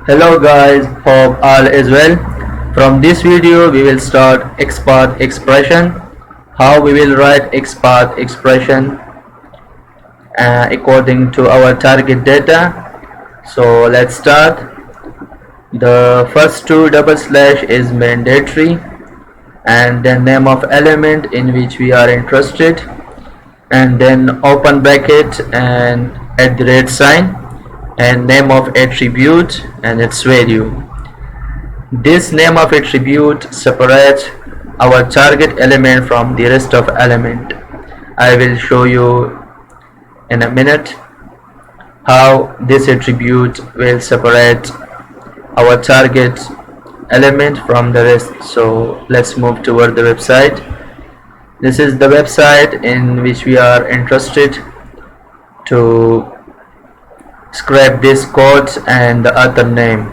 Hello guys, hope all is well. From this video we will start Xpath Expression, how we will write Xpath Expression according to our target data. So let's start. The first two double slash is mandatory, and then name of element in which we are interested, and then open bracket and @ and name of attribute and its value. This name of attribute separates our target element from the rest of element. I will show you in a minute how this attribute will separate our target element from the rest. So let's move toward the website. This is the website in which we are interested to scrap this code and the author name.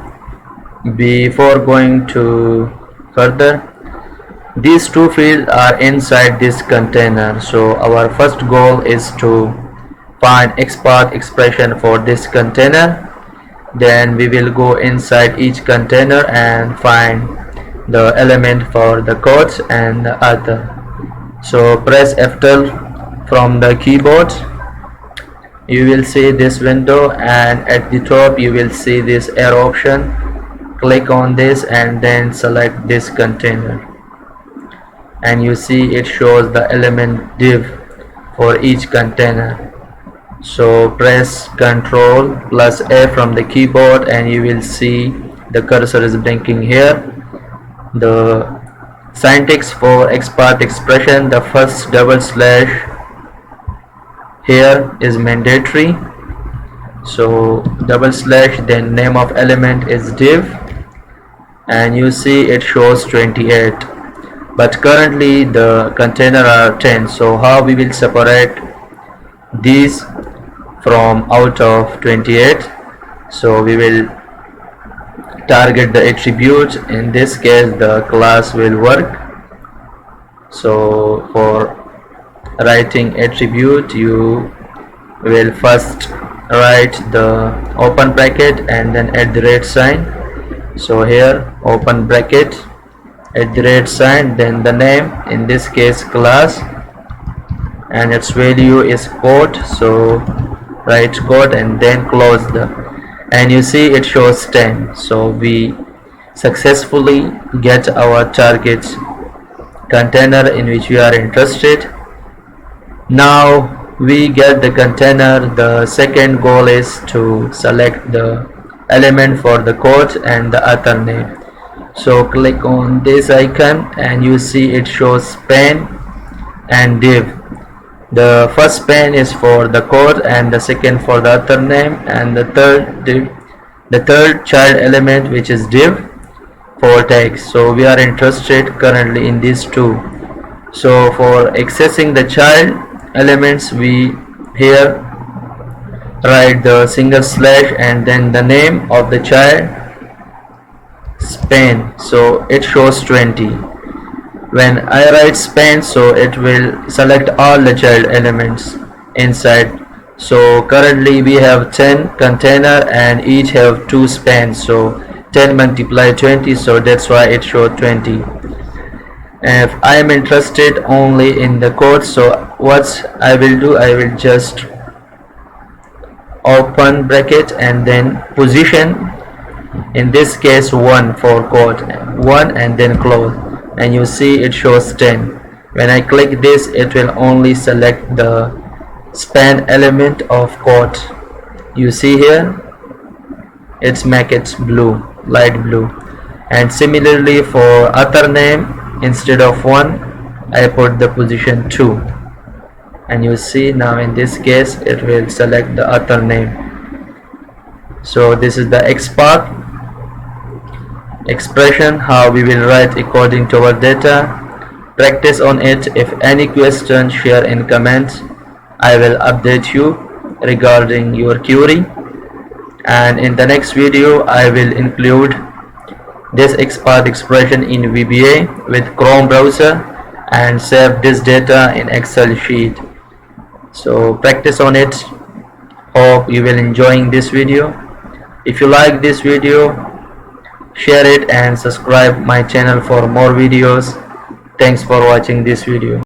Before going to further, these two fields are inside this container. So our first goal is to find Xpath expression for this container. Then we will go inside each container and find the element for the code and the author. So press F12 from the keyboard. You will see this window, and at the top you will see this arrow option. Click on this and then select this container, and you see it shows the element div for each container. So press Ctrl+A from the keyboard and you will see the cursor is blinking here. The syntax for Xpath expression, the first double slash here is mandatory. So double slash, then name of element is div, and you see it shows 28, but currently the container are 10. So how we will separate these from out of 28? So we will target the attribute. In this case the class will work. So for writing attribute, you will first write the open bracket and then @. So here open bracket @, then the name, in this case class, and its value is code. So write code and then close the, and you see it shows 10. So we successfully get our target container in which we are interested. Now we get the container. The second goal is to select the element for the code and the author name. So click on this icon and you see it shows span and div. The first span is for the code and the second for the author name, and the third child element, which is div, for tags. So we are interested currently in these two. So for accessing the child elements, we here write the single slash and then the name of the child, span. So it shows 20. When I write span, so it will select all the child elements inside. So currently we have 10 container and each have 2 spans. So 10 multiplied 20, so that's why it showed 20. If I am interested only in the code, so what I will do, I will just open bracket and then position, in this case 1 for code, 1, and then close, and you see it shows 10. When I click this, it will only select the span element of code. You see here it's make it blue, light blue. And similarly for author name, instead of 1 I put the position 2, and you see now in this case it will select the author name. So this is the Xpath expression, how we will write according to our data. Practice on it. If any question, share in comments. I will update you regarding your query, and in the next video I will include this Xpath expression in VBA with Chrome browser and save this data in Excel sheet. So practice on it. Hope you will enjoying this video. If you like this video, share it and subscribe my channel for more videos. Thanks for watching this video.